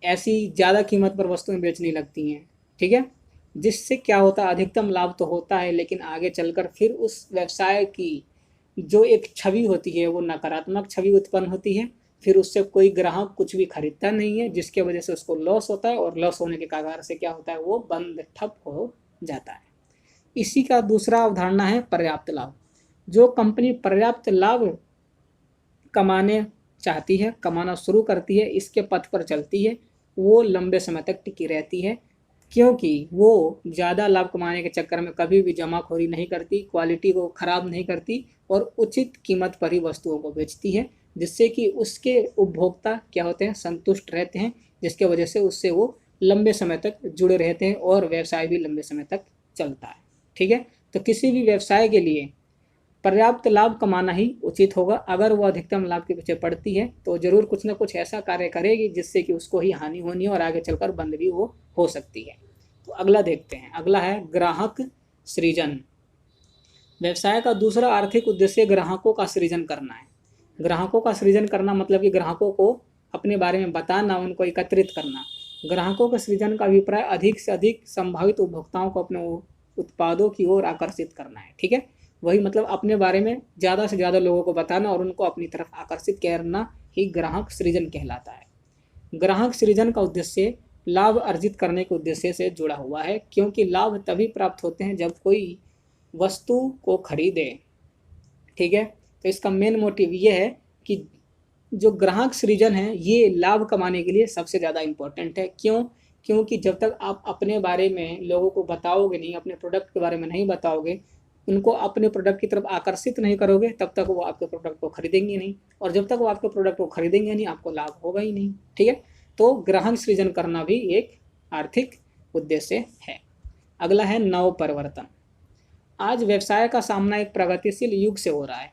ऐसी ज़्यादा कीमत पर वस्तुएं बेचने लगती हैं, ठीक है। जिससे क्या होता है, अधिकतम लाभ तो होता है लेकिन आगे चलकर फिर उस व्यवसाय की जो एक छवि होती है वो नकारात्मक छवि उत्पन्न होती है, फिर उससे कोई ग्राहक कुछ भी खरीदता नहीं है, जिसके वजह से उसको लॉस होता है और लॉस होने के कगार से क्या होता है, वो बंद ठप हो जाता है। इसी का दूसरा अवधारणा है पर्याप्त लाभ। जो कंपनी पर्याप्त लाभ कमाने चाहती है, कमाना शुरू करती है, इसके पथ पर चलती है, वो लंबे समय तक टिकी रहती है, क्योंकि वो ज़्यादा लाभ कमाने के चक्कर में कभी भी जमाखोरी नहीं करती, क्वालिटी को ख़राब नहीं करती और उचित कीमत पर ही वस्तुओं को बेचती है, जिससे कि उसके उपभोक्ता क्या होते हैं, संतुष्ट रहते हैं, जिसके वजह से उससे वो लंबे समय तक जुड़े रहते हैं और व्यवसाय भी लंबे समय तक चलता है, ठीक है। तो किसी भी व्यवसाय के लिए पर्याप्त लाभ कमाना ही उचित होगा। अगर वो अधिकतम लाभ के पीछे पड़ती है तो जरूर कुछ ना कुछ ऐसा कार्य करेगी जिससे कि उसको ही हानि होनी है और आगे चलकर बंद भी वो हो सकती है। तो अगला देखते हैं, अगला है ग्राहक सृजन। व्यवसाय का दूसरा आर्थिक उद्देश्य ग्राहकों का सृजन करना है। ग्राहकों का सृजन करना मतलब कि ग्राहकों को अपने बारे में बताना, उनको एकत्रित करना। ग्राहकों के सृजन का अभिप्राय अधिक से अधिक संभावित उपभोक्ताओं को अपने उत्पादों की ओर आकर्षित करना है, ठीक है। वही मतलब अपने बारे में ज़्यादा से ज़्यादा लोगों को बताना और उनको अपनी तरफ आकर्षित करना ही ग्राहक सृजन कहलाता है। ग्राहक सृजन का उद्देश्य लाभ अर्जित करने के उद्देश्य से जुड़ा हुआ है, क्योंकि लाभ तभी प्राप्त होते हैं जब कोई वस्तु को खरीदे, ठीक है। तो इसका मेन मोटिव ये है कि जो ग्राहक सृजन है ये लाभ कमाने के लिए सबसे ज़्यादा इम्पोर्टेंट है। क्यों? क्योंकि जब तक आप अपने बारे में लोगों को बताओगे नहीं, अपने प्रोडक्ट के बारे में नहीं बताओगे, उनको अपने प्रोडक्ट की तरफ आकर्षित नहीं करोगे, तब तक वो आपके प्रोडक्ट को खरीदेंगे नहीं, और जब तक वो आपके प्रोडक्ट को खरीदेंगे नहीं, आपको लाभ होगा ही नहीं। ठीक है, तो ग्राहक सृजन करना भी एक आर्थिक उद्देश्य है। अगला है नव परिवर्तन। आज व्यवसाय का सामना एक प्रगतिशील युग से हो रहा है।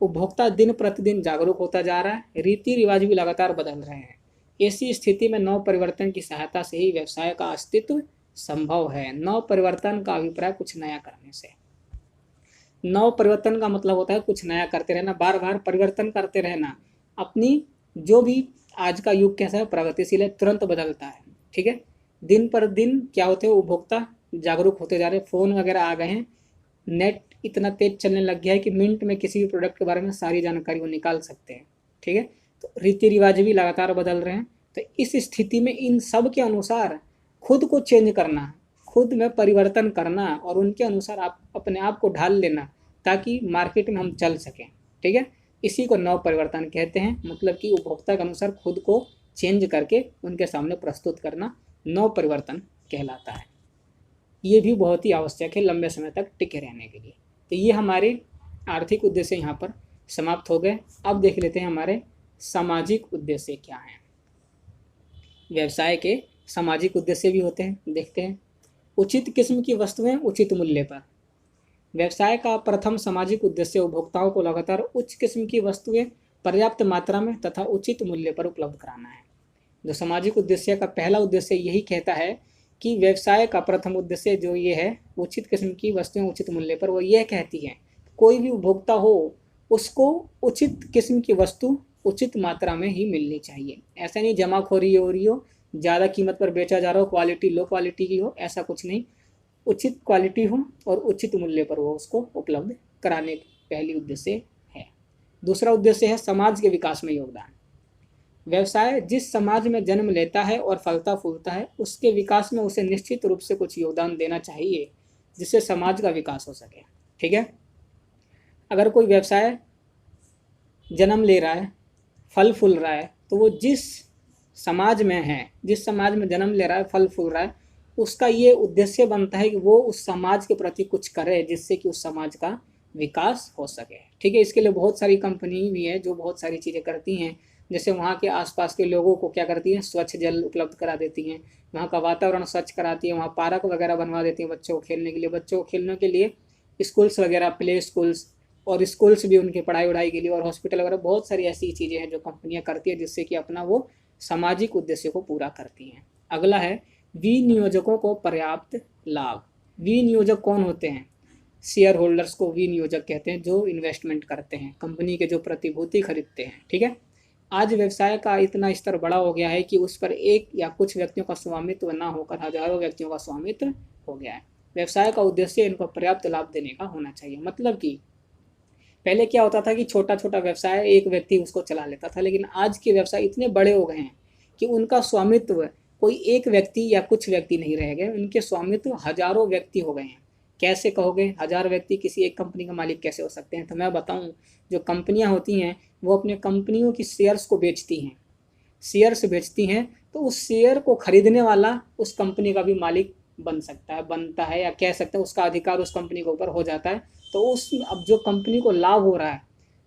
उपभोक्ता दिन प्रतिदिन जागरूक होता जा रहा है, रीति रिवाज भी लगातार बदल रहे हैं। ऐसी स्थिति में नव परिवर्तन की सहायता से ही व्यवसाय का अस्तित्व संभव है। नव परिवर्तन का अभिप्राय कुछ नया करने से। नव परिवर्तन का मतलब होता है कुछ नया करते रहना, बार बार परिवर्तन करते रहना। अपनी जो भी आज का युग कैसा है, प्रगतिशील है, तुरंत बदलता है। ठीक है, दिन पर दिन क्या होते हैं, उपभोक्ता जागरूक होते जा रहे हैं, फ़ोन वगैरह आ गए हैं, नेट इतना तेज चलने लग गया है कि मिनट में किसी भी प्रोडक्ट के बारे में सारी जानकारी वो निकाल सकते हैं। ठीक है, तो रीति रिवाज भी लगातार बदल रहे हैं। तो इस स्थिति में इन सब के अनुसार खुद को चेंज करना, खुद में परिवर्तन करना और उनके अनुसार आप अपने आप को ढाल लेना, ताकि मार्केट में हम चल सकें। ठीक है, इसी को नव परिवर्तन कहते हैं। मतलब कि उपभोक्ता के अनुसार खुद को चेंज करके उनके सामने प्रस्तुत करना नव परिवर्तन कहलाता है। ये भी बहुत ही आवश्यक है लंबे समय तक टिके रहने के लिए। तो ये हमारे आर्थिक उद्देश्य यहाँ पर समाप्त हो गए। अब देख लेते हैं हमारे सामाजिक उद्देश्य क्या हैं। व्यवसाय के सामाजिक उद्देश्य भी होते हैं, देखते हैं। उचित किस्म की वस्तुएं उचित मूल्य पर। व्यवसाय का प्रथम सामाजिक उद्देश्य उपभोक्ताओं को लगातार उच्च किस्म की वस्तुएं पर्याप्त मात्रा में तथा उचित मूल्य पर उपलब्ध कराना है। जो सामाजिक उद्देश्य का पहला उद्देश्य यही कहता है कि व्यवसाय का प्रथम उद्देश्य जो ये है, उचित किस्म की वस्तुएं उचित मूल्य पर, वो यह कहती है कोई भी उपभोक्ता हो उसको उचित किस्म की वस्तु उचित मात्रा में ही मिलनी चाहिए। ऐसा नहीं जमाखोरी हो रही हो, ज़्यादा कीमत पर बेचा जा रहा हो, क्वालिटी लो क्वालिटी की हो, ऐसा कुछ नहीं। उचित क्वालिटी हो और उचित मूल्य पर वो उसको उपलब्ध कराने की पहली उद्देश्य है। दूसरा उद्देश्य है समाज के विकास में योगदान। व्यवसाय जिस समाज में जन्म लेता है और फलता फूलता है, उसके विकास में उसे निश्चित रूप से कुछ योगदान देना चाहिए, जिससे समाज का विकास हो सके। ठीक है, अगर कोई व्यवसाय जन्म ले रहा है, फल फूल रहा है, तो वो जिस समाज में है, जिस समाज में जन्म ले रहा है, फल फूल रहा है, उसका ये उद्देश्य बनता है कि वो उस समाज के प्रति कुछ करे, जिससे कि उस समाज का विकास हो सके। ठीक है, इसके लिए बहुत सारी कंपनी भी है जो बहुत सारी चीज़ें करती हैं। जैसे वहाँ के आसपास के लोगों को क्या करती हैं, स्वच्छ जल उपलब्ध करा देती हैं, वहाँ का वातावरण स्वच्छ कराती हैं, वहाँ पार्क वगैरह बनवा देती हैं बच्चों को खेलने के लिए। बच्चों को खेलने के लिए स्कूल्स वगैरह, प्ले स्कूल्स और स्कूल्स भी उनकी पढ़ाई वढ़ाई के लिए, और हॉस्पिटल वगैरह, बहुत सारी ऐसी चीज़ें हैं जो कंपनियाँ करती हैं, जिससे कि अपना वो सामाजिक उद्देश्य को पूरा करती हैं। अगला है विनियोजकों को पर्याप्त लाभ। विनियोजक कौन होते हैं? शेयर होल्डर्स को विनियोजक कहते हैं, जो इन्वेस्टमेंट करते हैं, कंपनी के जो प्रतिभूति खरीदते हैं। ठीक है, आज व्यवसाय का इतना स्तर बड़ा हो गया है कि उस पर एक या कुछ व्यक्तियों का स्वामित्व ना होकर हजारों व्यक्तियों का स्वामित्व हो गया है। व्यवसाय का उद्देश्य इनको पर्याप्त लाभ देने का होना चाहिए। मतलब कि पहले क्या होता था कि छोटा छोटा व्यवसाय एक व्यक्ति उसको चला लेता था, लेकिन आज के व्यवसाय इतने बड़े हो गए हैं कि उनका स्वामित्व कोई एक व्यक्ति या कुछ व्यक्ति नहीं रह गए, उनके स्वामित्व हजारों व्यक्ति हो गए हैं। कैसे कहोगे, 1000 व्यक्ति किसी एक कंपनी का मालिक कैसे हो सकते हैं? तो मैं बताऊं, जो कंपनियां होती हैं वो अपने कंपनियों की शेयर्स को बेचती हैं, शेयर्स बेचती हैं, तो उस शेयर को खरीदने वाला उस कंपनी का भी मालिक बन सकता है, बनता है, या कह सकते हैं उसका अधिकार उस कंपनी के ऊपर हो जाता है। तो उस अब जो कंपनी को लाभ हो रहा है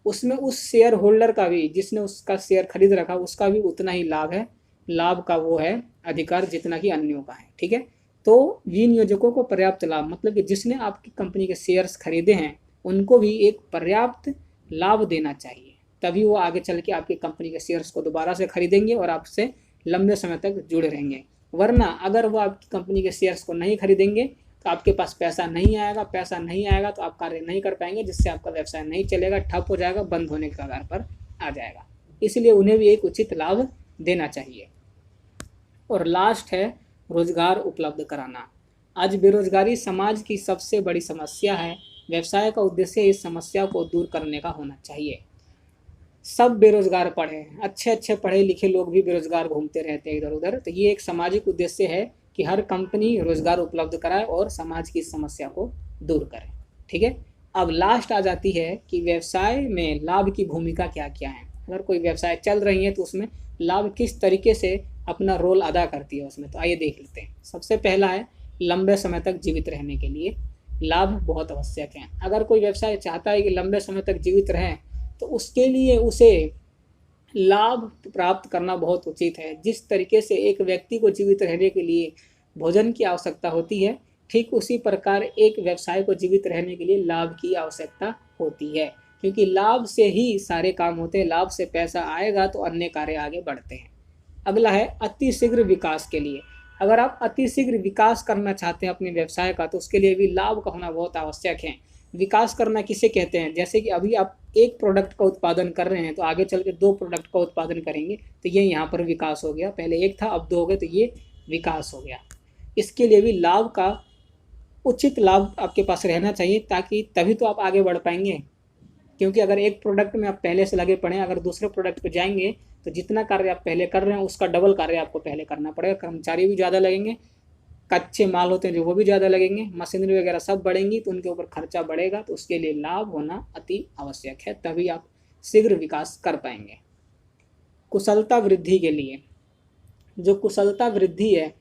उसमें उस शेयर होल्डर का भी, जिसने उसका शेयर खरीद रखा, उसका भी उतना ही लाभ है, लाभ का वो है अधिकार जितना कि अन्यों का है। ठीक है, तो विनियोजकों को पर्याप्त लाभ, मतलब कि जिसने आपकी कंपनी के शेयर्स खरीदे हैं उनको भी एक पर्याप्त लाभ देना चाहिए, तभी वो आगे चल के आपकी कंपनी के शेयर्स को दोबारा से खरीदेंगे और आपसे लंबे समय तक जुड़े रहेंगे। वरना अगर वो आपकी कंपनी के शेयर्स को नहीं खरीदेंगे तो आपके पास पैसा नहीं आएगा, पैसा नहीं आएगा तो आप कार्य नहीं कर पाएंगे, जिससे आपका व्यवसाय नहीं चलेगा, ठप हो जाएगा, बंद होने के कगार पर आ जाएगा। इसलिए उन्हें भी एक उचित लाभ देना चाहिए। और लास्ट है रोजगार उपलब्ध कराना। आज बेरोजगारी समाज की सबसे बड़ी समस्या है। व्यवसाय का उद्देश्य इस समस्या को दूर करने का होना चाहिए। सब बेरोजगार पड़े हैं, अच्छे अच्छे पढ़े लिखे लोग भी बेरोजगार घूमते रहते हैं इधर उधर। तो ये एक सामाजिक उद्देश्य है कि हर कंपनी रोजगार उपलब्ध कराए और समाज की समस्या को दूर करे। ठीक है, अब लास्ट आ जाती है कि व्यवसाय में लाभ की भूमिका क्या क्या है। अगर कोई व्यवसाय चल रही है तो उसमें लाभ किस तरीके से अपना रोल अदा करती है उसमें। तो आइए देख लेते हैं। सबसे पहला है लंबे समय तक जीवित रहने के लिए लाभ बहुत आवश्यक हैं। अगर कोई व्यवसाय चाहता है कि लंबे समय तक जीवित रहें तो उसके लिए उसे लाभ प्राप्त करना बहुत उचित है। जिस तरीके से एक व्यक्ति को जीवित रहने के लिए भोजन की आवश्यकता होती है, ठीक उसी प्रकार एक व्यवसाय को जीवित रहने के लिए लाभ की आवश्यकता होती है, क्योंकि लाभ से ही सारे काम होते हैं। लाभ से पैसा आएगा तो अन्य कार्य आगे बढ़ते हैं। अगला है अति शीघ्र विकास के लिए। अगर आप अति शीघ्र विकास करना चाहते हैं अपने व्यवसाय का तो उसके लिए भी लाभ का होना बहुत आवश्यक है। विकास करना किसे कहते हैं? जैसे कि अभी आप एक प्रोडक्ट का उत्पादन कर रहे हैं तो आगे चल के 2 प्रोडक्ट का उत्पादन करेंगे तो ये यहाँ पर विकास हो गया। पहले एक था, अब 2 हो गए, तो ये विकास हो गया। इसके लिए भी लाभ का उचित लाभ आपके पास रहना चाहिए, ताकि तभी तो आप आगे बढ़ पाएंगे। क्योंकि अगर एक प्रोडक्ट में आप पहले से लगे पड़े हैं, अगर दूसरे प्रोडक्ट पे जाएंगे तो जितना कार्य आप पहले कर रहे हैं उसका डबल कार्य आपको पहले करना पड़ेगा। कर्मचारी भी ज़्यादा लगेंगे, कच्चे माल होते हैं जो वो भी ज़्यादा लगेंगे, मशीनरी वगैरह सब बढ़ेंगी तो उनके ऊपर खर्चा बढ़ेगा। तो उसके लिए लाभ होना अति आवश्यक है, तभी आप शीघ्र विकास कर पाएंगे। कुशलता वृद्धि के लिए, जो कुशलता वृद्धि है,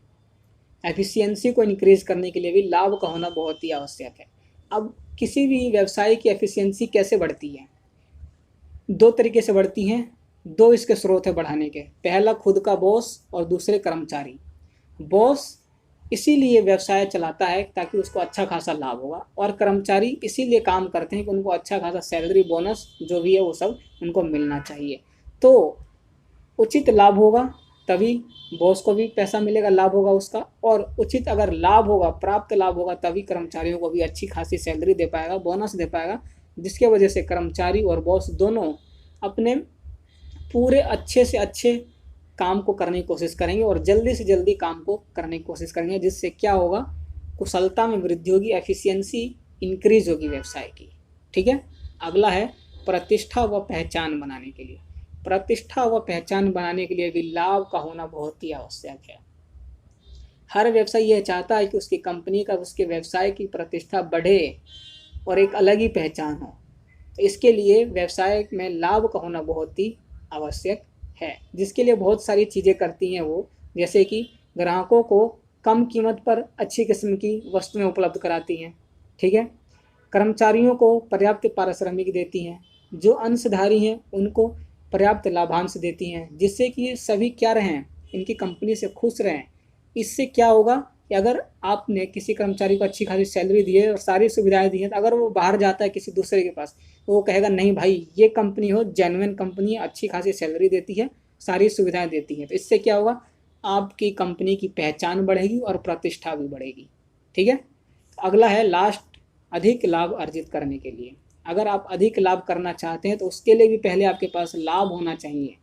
एफिशिएंसी को इंक्रीज करने के लिए भी लाभ का होना बहुत ही आवश्यक है। अब किसी भी व्यवसाय की एफिशिएंसी कैसे बढ़ती है? 2 तरीके से बढ़ती हैं। 2 इसके स्रोत है बढ़ाने के। पहला खुद का बॉस और दूसरे कर्मचारी। बॉस इसीलिए व्यवसाय चलाता है ताकि उसको अच्छा खासा लाभ होगा, और कर्मचारी इसीलिए काम करते हैं कि उनको अच्छा खासा सैलरी, बोनस जो भी है वो सब उनको मिलना चाहिए। तो उचित लाभ होगा तभी बॉस को भी पैसा मिलेगा, लाभ होगा उसका, और उचित अगर लाभ होगा, प्राप्त लाभ होगा, तभी कर्मचारियों को भी अच्छी खासी सैलरी दे पाएगा, बोनस दे पाएगा, जिसके वजह से कर्मचारी और बॉस दोनों अपने पूरे अच्छे से अच्छे काम को करने की कोशिश करेंगे और जल्दी से जल्दी काम को करने की कोशिश करेंगे, जिससे क्या होगा, कुशलता में वृद्धि होगी, एफिशिएंसी इंक्रीज होगी व्यवसाय की। ठीक है। अगला है प्रतिष्ठा व पहचान बनाने के लिए। प्रतिष्ठा व पहचान बनाने के लिए भी लाभ का होना बहुत ही आवश्यक है। हर व्यवसाय यह चाहता है कि उसकी कंपनी का, उसके व्यवसाय की प्रतिष्ठा बढ़े और एक अलग ही पहचान हो। तो इसके लिए व्यवसाय में लाभ का होना बहुत ही आवश्यक है, जिसके लिए बहुत सारी चीज़ें करती हैं वो, जैसे कि ग्राहकों को कम कीमत पर अच्छी किस्म की वस्तुएं उपलब्ध कराती हैं। ठीक है। कर्मचारियों को पर्याप्त पारिश्रमिक देती हैं, जो अंशधारी हैं उनको पर्याप्त लाभांश देती हैं, जिससे कि ये सभी क्या रहें, इनकी कंपनी से खुश रहें। इससे क्या होगा कि अगर आपने किसी कर्मचारी को अच्छी खासी सैलरी दी है और सारी सुविधाएं दी हैं, तो अगर वो बाहर जाता है किसी दूसरे के पास तो वो कहेगा नहीं भाई, ये कंपनी हो, जेन्युइन कंपनी है, अच्छी खासी सैलरी देती है, सारी सुविधाएं देती हैं। तो इससे क्या होगा, आपकी कंपनी की पहचान बढ़ेगी और प्रतिष्ठा भी बढ़ेगी। ठीक है। अगला है लास्ट, अधिक लाभ अर्जित करने के लिए। अगर आप अधिक लाभ करना चाहते हैं तो उसके लिए भी पहले आपके पास लाभ होना चाहिए।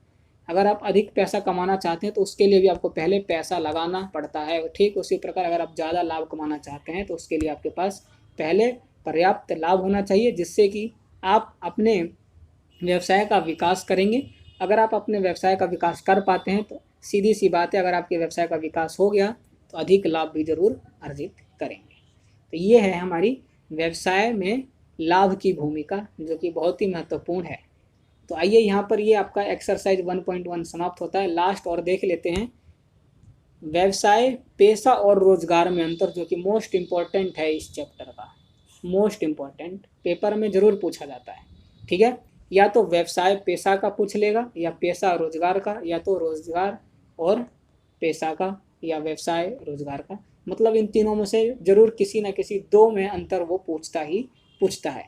अगर आप अधिक पैसा कमाना चाहते हैं तो उसके लिए भी आपको पहले पैसा लगाना पड़ता है। ठीक उसी प्रकार अगर आप ज़्यादा लाभ कमाना चाहते हैं तो उसके लिए आपके पास पहले पर्याप्त लाभ होना चाहिए, जिससे कि आप अपने व्यवसाय का विकास करेंगे। अगर आप अपने व्यवसाय का विकास कर पाते हैं तो सीधी सी बात है, अगर आपके व्यवसाय का विकास हो गया तो अधिक लाभ भी जरूर अर्जित करेंगे। तो ये है हमारी व्यवसाय में लाभ की भूमिका, जो कि बहुत ही महत्वपूर्ण है। तो आइए यहाँ पर ये आपका एक्सरसाइज 1.1 समाप्त होता है। लास्ट और देख लेते हैं, व्यवसाय, पेशा और रोजगार में अंतर, जो कि मोस्ट इम्पॉर्टेंट है इस चैप्टर का। मोस्ट इम्पॉर्टेंट, पेपर में जरूर पूछा जाता है। ठीक है। या तो व्यवसाय पेशा का पूछ लेगा, या पेशा रोजगार का, या तो रोजगार और पेशा का, या व्यवसाय रोजगार का। मतलब इन तीनों में से जरूर किसी ना किसी 2 में अंतर वो पूछता है।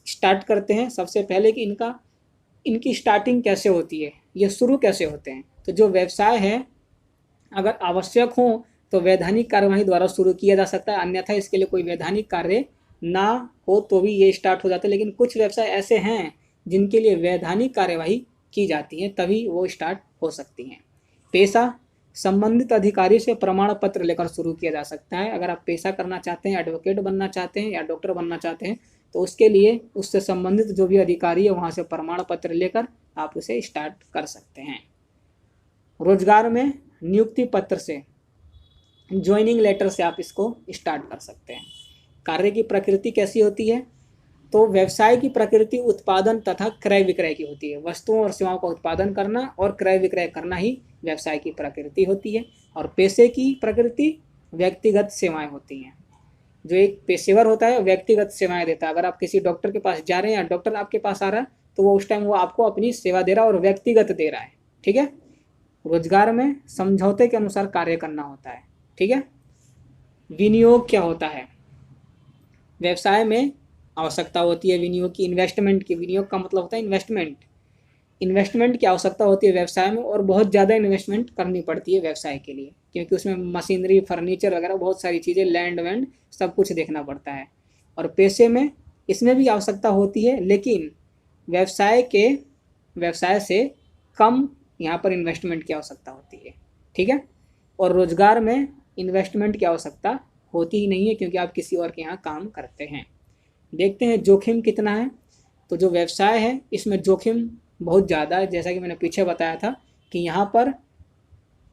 स्टार्ट करते हैं सबसे पहले कि इनकी स्टार्टिंग कैसे होती है, ये शुरू कैसे होते हैं। तो जो व्यवसाय है, अगर आवश्यक हो तो वैधानिक कार्यवाही द्वारा शुरू किया जा सकता है, अन्यथा इसके लिए कोई वैधानिक कार्य ना हो तो भी ये स्टार्ट हो जाते हैं। लेकिन कुछ व्यवसाय ऐसे हैं जिनके लिए वैधानिक कार्यवाही की जाती है, तभी वो स्टार्ट हो सकती हैं। पेशा, संबंधित अधिकारी से प्रमाण पत्र लेकर शुरू किया जा सकता है। अगर आप पेशा करना चाहते हैं, एडवोकेट बनना चाहते हैं या डॉक्टर बनना चाहते हैं, तो उसके लिए उससे संबंधित जो भी अधिकारी है वहाँ से प्रमाण पत्र लेकर आप उसे स्टार्ट कर सकते हैं। रोजगार में नियुक्ति पत्र से, ज्वाइनिंग लेटर से आप इसको स्टार्ट कर सकते हैं। कार्य की प्रकृति कैसी होती है, तो व्यवसाय की प्रकृति उत्पादन तथा क्रय विक्रय की होती है। वस्तुओं और सेवाओं का उत्पादन करना और क्रय विक्रय करना ही व्यवसाय की प्रकृति होती है। और पेशे की प्रकृति व्यक्तिगत सेवाएं होती हैं। जो एक पेशेवर होता है व्यक्तिगत सेवाएं देता है। अगर आप किसी डॉक्टर के पास जा रहे हैं या डॉक्टर आपके पास आ रहा है तो वो उस टाइम वो आपको अपनी सेवा दे रहा है और व्यक्तिगत दे रहा है। ठीक है। रोजगार में समझौते के अनुसार कार्य करना होता है। ठीक है। विनियोग क्या होता है? व्यवसाय में आवश्यकता होती है विनियोग की, इन्वेस्टमेंट की। विनियोग का मतलब होता है इन्वेस्टमेंट। इन्वेस्टमेंट की आवश्यकता होती है व्यवसाय में, और बहुत ज़्यादा इन्वेस्टमेंट करनी पड़ती है व्यवसाय के लिए, क्योंकि उसमें मशीनरी, फर्नीचर वगैरह बहुत सारी चीज़ें, लैंड वैंड सब कुछ देखना पड़ता है। और पेशे में इसमें भी आवश्यकता होती है, लेकिन व्यवसाय से कम यहाँ पर इन्वेस्टमेंट की आवश्यकता होती है। ठीक है। और रोजगार में इन्वेस्टमेंट की आवश्यकता होती ही नहीं है, क्योंकि आप किसी और के यहाँ काम करते हैं। देखते हैं जोखिम कितना है। तो जो व्यवसाय है इसमें जोखिम बहुत ज़्यादा है। जैसा कि मैंने पीछे बताया था कि यहाँ पर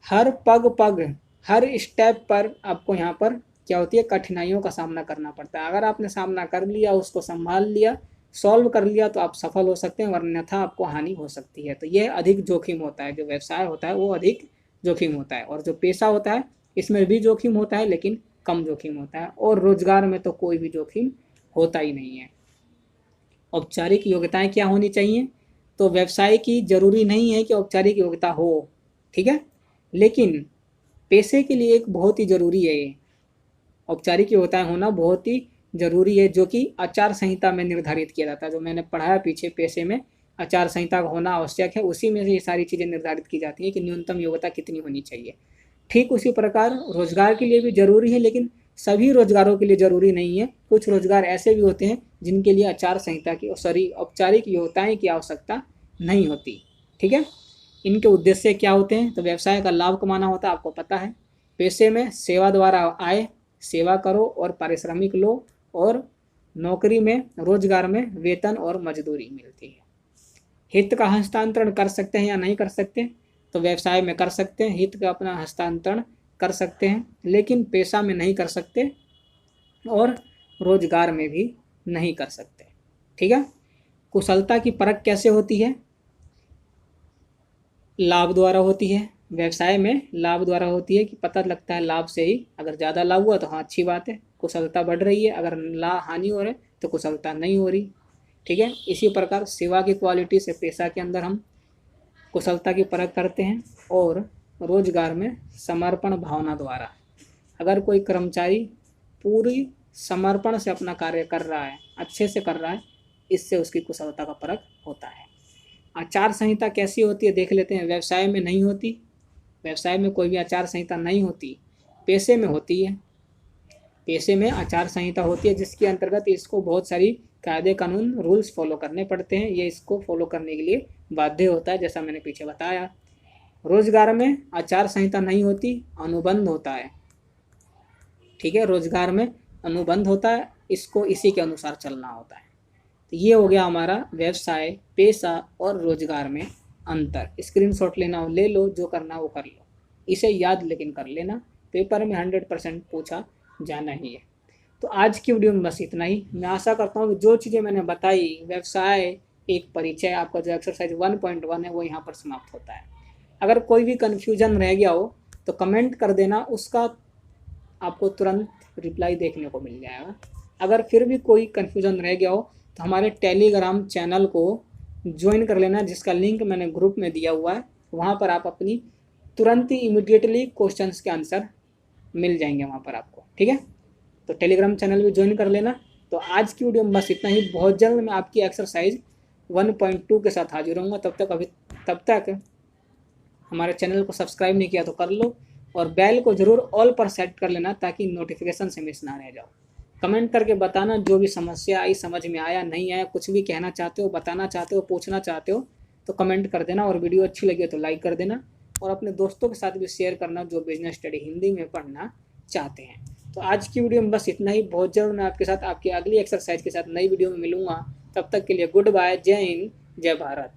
हर पग हर स्टेप पर आपको यहाँ पर क्या होती है, कठिनाइयों का सामना करना पड़ता है। अगर आपने सामना कर लिया, उसको संभाल लिया, सॉल्व कर लिया, तो आप सफल हो सकते हैं, वरन्यथा आपको हानि हो सकती है। तो यह अधिक जोखिम होता है। जो व्यवसाय होता है वो अधिक जोखिम होता है। और जो पेशा होता है इसमें भी जोखिम होता है, लेकिन कम जोखिम होता है। और रोजगार में तो कोई भी जोखिम होता ही नहीं है। औपचारिक योग्यताएं क्या होनी चाहिए? तो व्यवसाय की जरूरी नहीं है कि औपचारिक योग्यता हो। ठीक है। लेकिन पेशे के लिए एक बहुत ही जरूरी है ये औपचारिक योग्यताएं होना बहुत ही जरूरी है, जो कि आचार संहिता में निर्धारित किया जाता है। जो मैंने पढ़ाया पीछे, पेशे में आचार संहिता का होना आवश्यक है। उसी में से ये सारी चीज़ें निर्धारित की जाती हैं कि न्यूनतम योग्यता कितनी होनी चाहिए। ठीक उसी प्रकार रोजगार के लिए भी जरूरी है, लेकिन सभी रोजगारों के लिए जरूरी नहीं है। कुछ रोजगार ऐसे भी होते हैं जिनके लिए आचार संहिता की औपचारिक योग्यताएं की आवश्यकता नहीं होती। ठीक है। इनके उद्देश्य क्या होते हैं? तो व्यवसाय का लाभ कमाना होता है, आपको पता है। पेशे में सेवा द्वारा आय, सेवा करो और पारिश्रमिक लो। और नौकरी में, रोजगार में वेतन और मजदूरी मिलती है। हित का हस्तांतरण कर सकते हैं या नहीं कर सकते? तो व्यवसाय में कर सकते हैं, हित का अपना हस्तांतरण कर सकते हैं, लेकिन पेशा में नहीं कर सकते और रोजगार में भी नहीं कर सकते। ठीक है। कुशलता की परख कैसे होती है? लाभ द्वारा होती है। व्यवसाय में लाभ द्वारा होती है कि पता लगता है लाभ से ही। अगर ज़्यादा लाभ हुआ तो हाँ अच्छी बात है, कुशलता बढ़ रही है। अगर हानि हो रही है तो कुशलता नहीं हो रही। ठीक है। इसी प्रकार सेवा की क्वालिटी से पेशा के अंदर हम कुशलता की परख करते हैं। और रोजगार में समर्पण भावना द्वारा, अगर कोई कर्मचारी पूरी समर्पण से अपना कार्य कर रहा है, अच्छे से कर रहा है, इससे उसकी कुशलता का परख होता है। आचार संहिता कैसी होती है देख लेते हैं। व्यवसाय में नहीं होती, व्यवसाय में कोई भी आचार संहिता नहीं होती, पेशे में होती है। पेशे में आचार संहिता होती है, जिसके अंतर्गत इसको बहुत सारी कायदे कानून रूल्स फॉलो करने पड़ते हैं। ये इसको फॉलो करने के लिए बाध्य होता है, जैसा मैंने पीछे बताया। रोजगार में आचार संहिता नहीं होती, अनुबंध होता है। ठीक है। रोजगार में अनुबंध होता है, इसको इसी के अनुसार चलना होता है। तो ये हो गया हमारा व्यवसाय, पेशा और रोजगार में अंतर। स्क्रीनशॉट लेना हो ले लो, जो करना वो कर लो। इसे याद लेकिन कर लेना, पेपर में 100% पूछा जाना ही है। तो आज की वीडियो में बस इतना ही। मैं आशा करता हूँ कि जो चीज़ें मैंने बताई, व्यवसाय एक परिचय, आपका जो एक्सरसाइज 1.1 है वो यहाँ पर समाप्त होता है। अगर कोई भी कन्फ्यूजन रह गया हो तो कमेंट कर देना, उसका आपको तुरंत रिप्लाई देखने को मिल जाएगा। अगर फिर भी कोई कन्फ्यूजन रह गया हो तो हमारे टेलीग्राम चैनल को ज्वाइन कर लेना, जिसका लिंक मैंने ग्रुप में दिया हुआ है। वहाँ पर आप अपनी तुरंत ही इमीडिएटली क्वेश्चंस के आंसर मिल जाएंगे वहाँ पर आपको। ठीक है। तो टेलीग्राम चैनल भी ज्वाइन कर लेना। तो आज की वीडियो में बस इतना ही। बहुत जल्द मैं आपकी एक्सरसाइज 1.2 के साथ हाजिर होऊंगा। तब तक हमारे चैनल को सब्सक्राइब नहीं किया तो कर लो, और बेल को ज़रूर ऑल पर सेट कर लेना, ताकि नोटिफिकेशन से मिस ना रह जाओ। कमेंट करके बताना जो भी समस्या आई, समझ में आया नहीं आया, कुछ भी कहना चाहते हो, बताना चाहते हो, पूछना चाहते हो तो कमेंट कर देना। और वीडियो अच्छी लगी तो लाइक कर देना, और अपने दोस्तों के साथ भी शेयर करना जो बिजनेस स्टडी हिंदी में पढ़ना चाहते हैं। तो आज की वीडियो में बस इतना ही। बहुत जल्द मैं आपके साथ आपकी अगली एक्सरसाइज के साथ नई वीडियो में मिलूंगा। तब तक के लिए गुड बाय, जय हिंद, जय भारत।